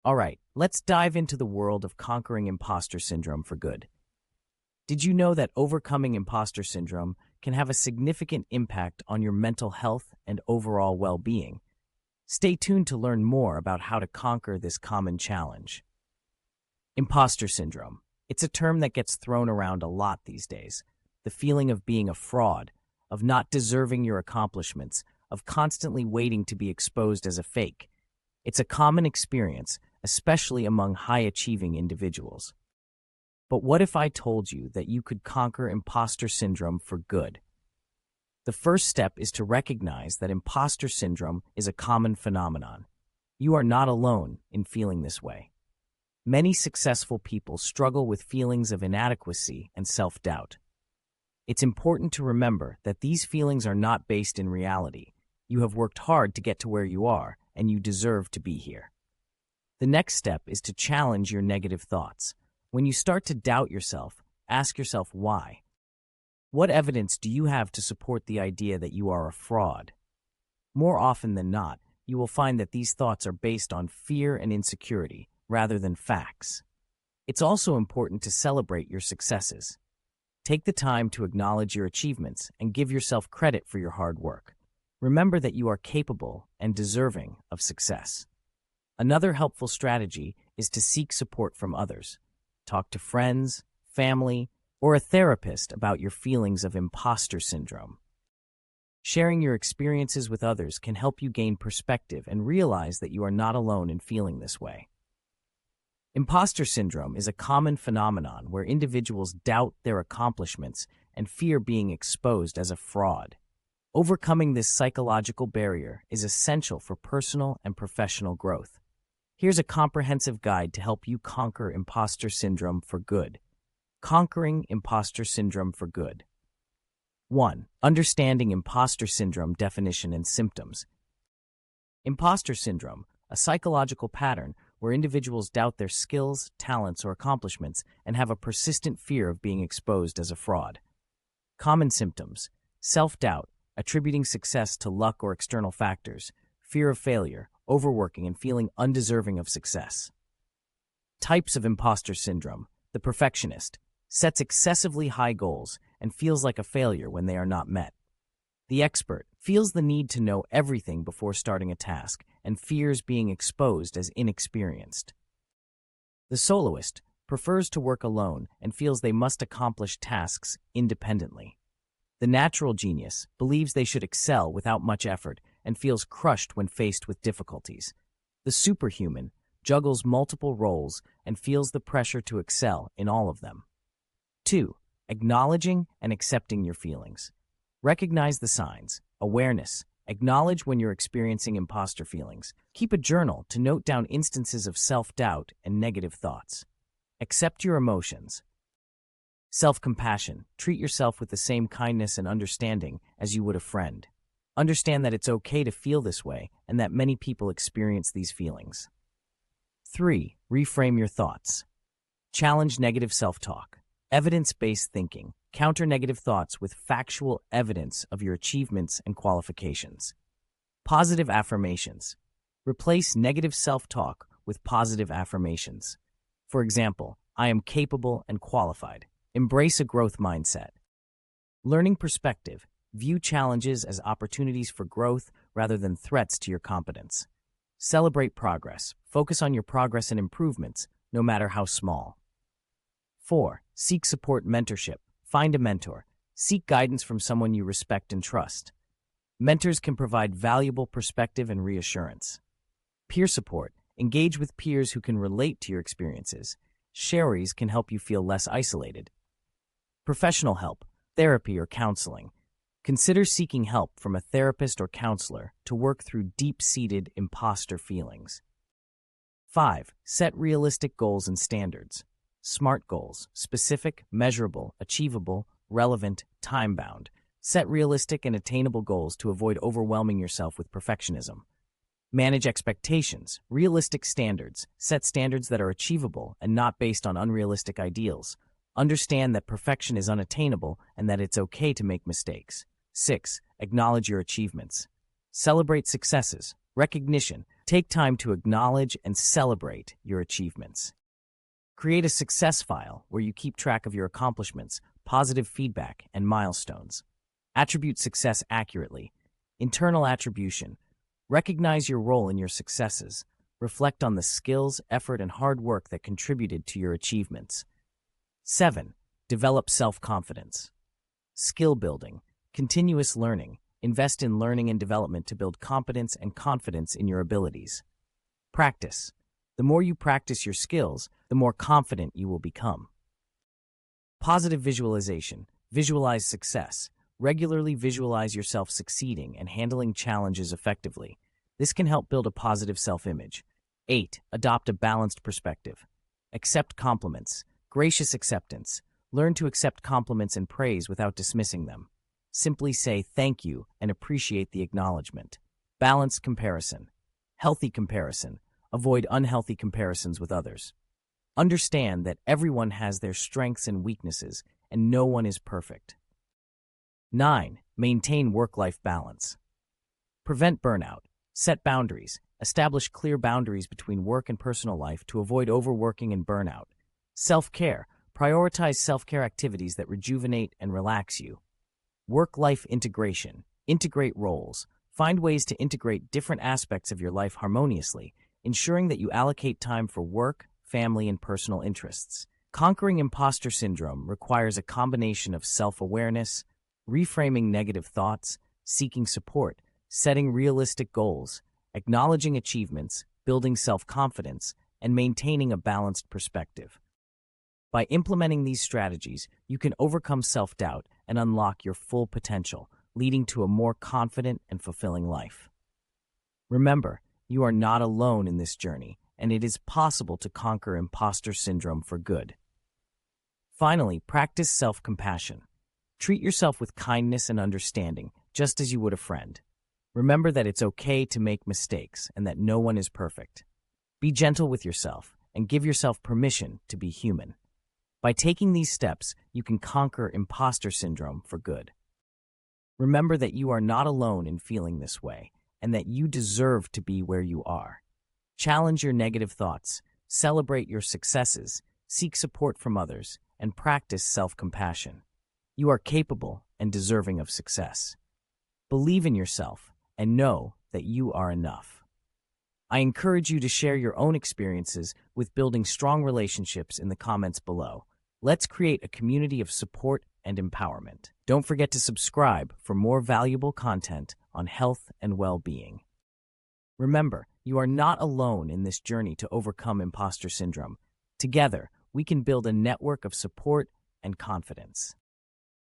All right, let's dive into the world of conquering imposter syndrome for good. Did you know that overcoming imposter syndrome can have a significant impact on your mental health and overall well-being? Stay tuned to learn more about how to conquer this common challenge. Imposter syndrome. It's a term that gets thrown around a lot these days. The feeling of being a fraud, of not deserving your accomplishments, of constantly waiting to be exposed as a fake. It's a common experience, especially among high-achieving individuals. But what if I told you that you could conquer imposter syndrome for good? The first step is to recognize that imposter syndrome is a common phenomenon. You are not alone in feeling this way. Many successful people struggle with feelings of inadequacy and self-doubt. It's important to remember that these feelings are not based in reality. You have worked hard to get to where you are, and you deserve to be here. The next step is to challenge your negative thoughts. When you start to doubt yourself, ask yourself why. What evidence do you have to support the idea that you are a fraud? More often than not, you will find that these thoughts are based on fear and insecurity rather than facts. It's also important to celebrate your successes. Take the time to acknowledge your achievements and give yourself credit for your hard work. Remember that you are capable and deserving of success. Another helpful strategy is to seek support from others. Talk to friends, family, or a therapist about your feelings of imposter syndrome. Sharing your experiences with others can help you gain perspective and realize that you are not alone in feeling this way. Imposter syndrome is a common phenomenon where individuals doubt their accomplishments and fear being exposed as a fraud. Overcoming this psychological barrier is essential for personal and professional growth. Here's a comprehensive guide to help you conquer imposter syndrome for good. Conquering imposter syndrome for good. 1. Understanding imposter syndrome definition and symptoms. Imposter syndrome, a psychological pattern where individuals doubt their skills, talents, or accomplishments and have a persistent fear of being exposed as a fraud. Common symptoms: self-doubt, attributing success to luck or external factors, fear of failure, overworking, and feeling undeserving of success. Types of imposter syndrome: the perfectionist, sets excessively high goals and feels like a failure when they are not met. The expert feels the need to know everything before starting a task and fears being exposed as inexperienced. The soloist prefers to work alone and feels they must accomplish tasks independently. The natural genius believes they should excel without much effort and feels crushed when faced with difficulties. The superhuman juggles multiple roles and feels the pressure to excel in all of them. 2. Acknowledging and accepting your feelings. Recognize the signs. Awareness. Acknowledge when you're experiencing imposter feelings. Keep a journal to note down instances of self-doubt and negative thoughts. Accept your emotions. Self-compassion. Treat yourself with the same kindness and understanding as you would a friend. Understand that it's okay to feel this way and that many people experience these feelings. 3. Reframe your thoughts. Challenge negative self-talk. Evidence-based thinking. Counter negative thoughts with factual evidence of your achievements and qualifications. Positive affirmations. Replace negative self-talk with positive affirmations. For example, I am capable and qualified. Embrace a growth mindset. Learning perspective. View challenges as opportunities for growth rather than threats to your competence. Celebrate progress. Focus on your progress and improvements, no matter how small. 4. Seek support mentorship. Find a mentor. Seek guidance from someone you respect and trust. Mentors can provide valuable perspective and reassurance. Peer support. Engage with peers who can relate to your experiences. Sharers can help you feel less isolated. Professional help, therapy or counseling. Consider seeking help from a therapist or counselor to work through deep-seated imposter feelings. 5. Set realistic goals and standards. SMART goals: specific, measurable, achievable, relevant, time-bound. Set realistic and attainable goals to avoid overwhelming yourself with perfectionism. Manage expectations. Realistic standards. Set standards that are achievable and not based on unrealistic ideals. Understand that perfection is unattainable and that it's okay to make mistakes. 6. Acknowledge your achievements. Celebrate successes, recognition. Take time to acknowledge and celebrate your achievements. Create a success file where you keep track of your accomplishments, positive feedback, and milestones. Attribute success accurately. Internal attribution. Recognize your role in your successes. Reflect on the skills, effort, and hard work that contributed to your achievements. 7. Develop self-confidence. Skill building. Continuous learning. Invest in learning and development to build competence and confidence in your abilities. Practice. The more you practice your skills, the more confident you will become. Positive visualization. Visualize success. Regularly visualize yourself succeeding and handling challenges effectively. This can help build a positive self-image. 8. Adopt a balanced perspective. Accept compliments. Gracious acceptance. Learn to accept compliments and praise without dismissing them. Simply say thank you and appreciate the acknowledgement. Balanced comparison. Healthy comparison. Avoid unhealthy comparisons with others. Understand that everyone has their strengths and weaknesses, and no one is perfect. 9. Maintain work-life balance. Prevent burnout. Set boundaries. Establish clear boundaries between work and personal life to avoid overworking and burnout. Self-care. Prioritize self-care activities that rejuvenate and relax you. Work-life integration. Integrate roles. Find ways to integrate different aspects of your life harmoniously, ensuring that you allocate time for work, family, and personal interests. Conquering imposter syndrome requires a combination of self-awareness, reframing negative thoughts, seeking support, setting realistic goals, acknowledging achievements, building self-confidence, and maintaining a balanced perspective. By implementing these strategies, you can overcome self-doubt and unlock your full potential, leading to a more confident and fulfilling life. Remember, you are not alone in this journey, and it is possible to conquer imposter syndrome for good. Finally, practice self-compassion. Treat yourself with kindness and understanding, just as you would a friend. Remember that it's okay to make mistakes and that no one is perfect. Be gentle with yourself and give yourself permission to be human. By taking these steps, you can conquer imposter syndrome for good. Remember that you are not alone in feeling this way, and that you deserve to be where you are. Challenge your negative thoughts, celebrate your successes, seek support from others, and practice self-compassion. You are capable and deserving of success. Believe in yourself and know that you are enough. I encourage you to share your own experiences with building strong relationships in the comments below. Let's create a community of support and empowerment. Don't forget to subscribe for more valuable content on health and well-being. Remember, you are not alone in this journey to overcome imposter syndrome. Together, we can build a network of support and confidence.